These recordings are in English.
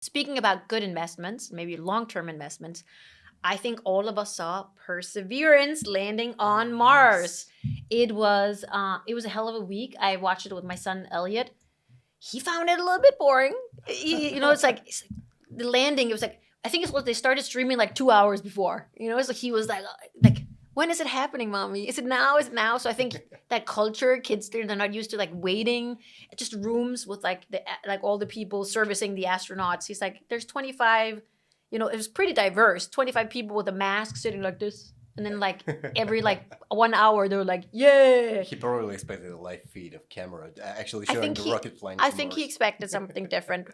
Speaking about good investments, maybe long-term investments, I think all of us saw Perseverance landing on Mars. It was a hell of a week. I watched it with my son Elliot. He found it a little bit boring. It's like the landing. It was like I think it's what they started streaming like 2 hours before. It's like he was like when is it happening, mommy? Is it now? Is it now? So I think that culture, kids they're not used to like waiting, just rooms with like all the people servicing the astronauts. He's like, there's 25. It was pretty diverse. 25 people with a mask sitting like this, and then like every like 1 hour they were like, yeah. He probably expected a live feed of camera actually I showing think the he, rocket flying. I to think he Mars. expected something different.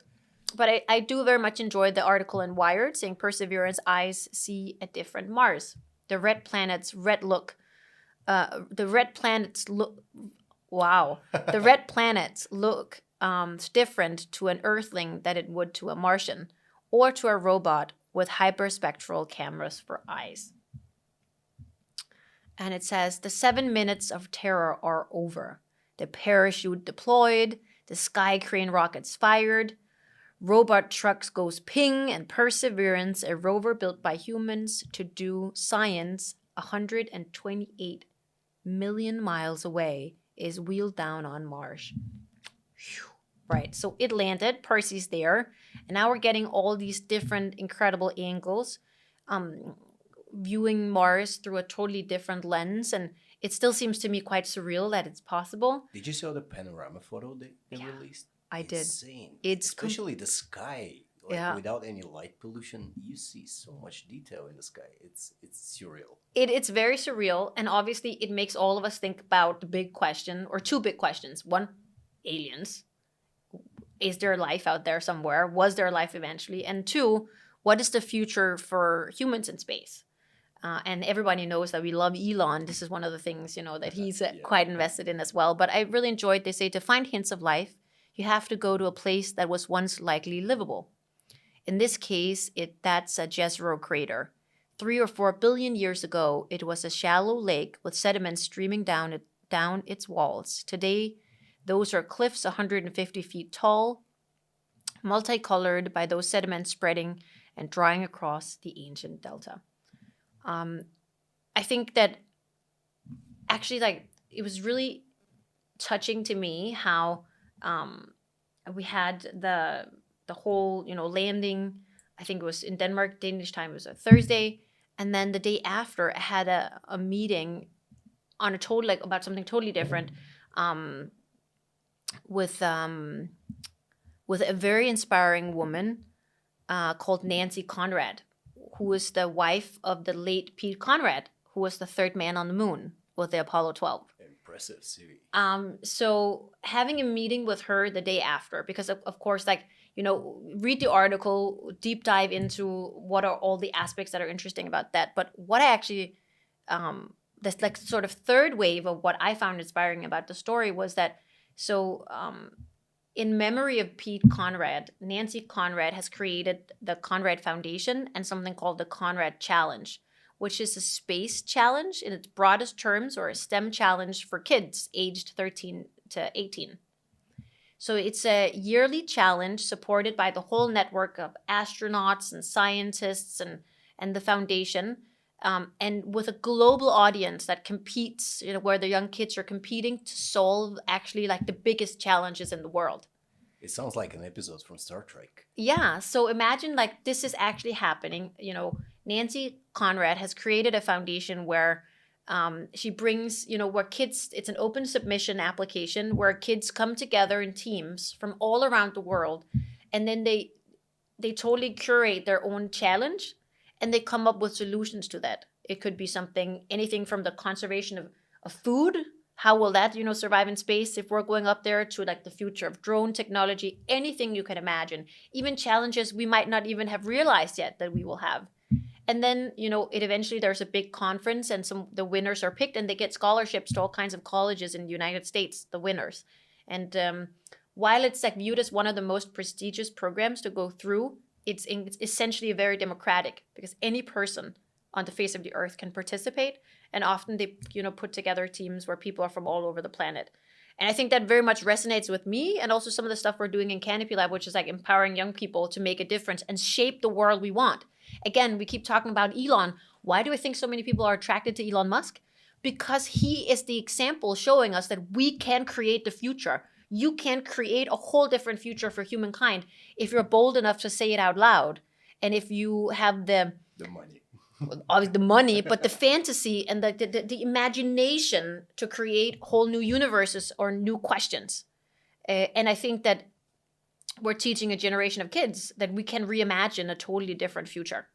But I do very much enjoy the article in Wired saying Perseverance eyes see a different Mars. The red planets red look. The red planets look. Wow. The red planets look different to an Earthling than it would to a Martian, or to a robot with hyperspectral cameras for eyes. And it says the 7 minutes of terror are over. The parachute deployed. The sky crane rockets fired. Robot trucks goes ping, and Perseverance, a rover built by humans to do science 128 million miles away, is wheeled down on Mars. Whew. Right, so it landed, Percy's there, and now we're getting all these different incredible angles, viewing Mars through a totally different lens, and it still seems to me quite surreal that it's possible. Did you saw the panorama photo they released? I did. Insane. It's especially the sky. Like Yeah. without any light pollution, you see so much detail in the sky. It's surreal. It's very surreal, and obviously it makes all of us think about the big question, or two big questions. One, aliens. Is there life out there somewhere? Was there life eventually? And two, what is the future for humans in space? And everybody knows that we love Elon. This is one of the things, that he's quite invested in as well. But I really enjoyed, they say, to find hints of life, you have to go to a place that was once likely livable. In this case, that's a Jezero crater. 3 or 4 billion years ago, it was a shallow lake with sediment streaming down its walls. Today, those are cliffs 150 feet tall, multicolored by those sediments spreading and drying across the ancient delta. I think that actually, like, it was really touching to me how we had the whole, landing. I think it was in Denmark, Danish time. It was a Thursday, and then the day after, I had a meeting on a total about something totally different, with a very inspiring woman called Nancy Conrad, who was the wife of the late Pete Conrad, who was the third man on the moon with the Apollo 12. Impressive CV. So having a meeting with her the day after, because of course, read the article, deep dive into what are all the aspects that are interesting about that. But what I actually, this like sort of third wave of what I found inspiring about the story was that, in memory of Pete Conrad, Nancy Conrad has created the Conrad Foundation and something called the Conrad Challenge, which is a space challenge in its broadest terms, or a STEM challenge for kids aged 13 to 18. So it's a yearly challenge supported by the whole network of astronauts and scientists and the foundation, and with a global audience that competes, where the young kids are competing to solve actually like the biggest challenges in the world. It sounds like an episode from Star Trek. Yeah, so imagine like this is actually happening. Nancy Conrad has created a foundation where she brings, where kids, it's an open submission application where kids come together in teams from all around the world, and then they totally curate their own challenge, and they come up with solutions to that. It could be anything from the conservation of food. How will that, survive in space if we're going up there, to like the future of drone technology, anything you can imagine, even challenges we might not even have realized yet that we will have. And then, it eventually there's a big conference, and the winners are picked, and they get scholarships to all kinds of colleges in the United States, the winners. And while it's like viewed as one of the most prestigious programs to go through, it's essentially very democratic, because any person on the face of the earth can participate. And often they, put together teams where people are from all over the planet. And I think that very much resonates with me, and also some of the stuff we're doing in CanopyLAB, which is like empowering young people to make a difference and shape the world we want. Again, we keep talking about Elon. Why do I think so many people are attracted to Elon Musk? Because he is the example showing us that we can create the future. You can create a whole different future for humankind if you're bold enough to say it out loud. And if you have the money. obviously the money, but the fantasy and the imagination to create whole new universes or new questions. And I think that we're teaching a generation of kids that we can reimagine a totally different future.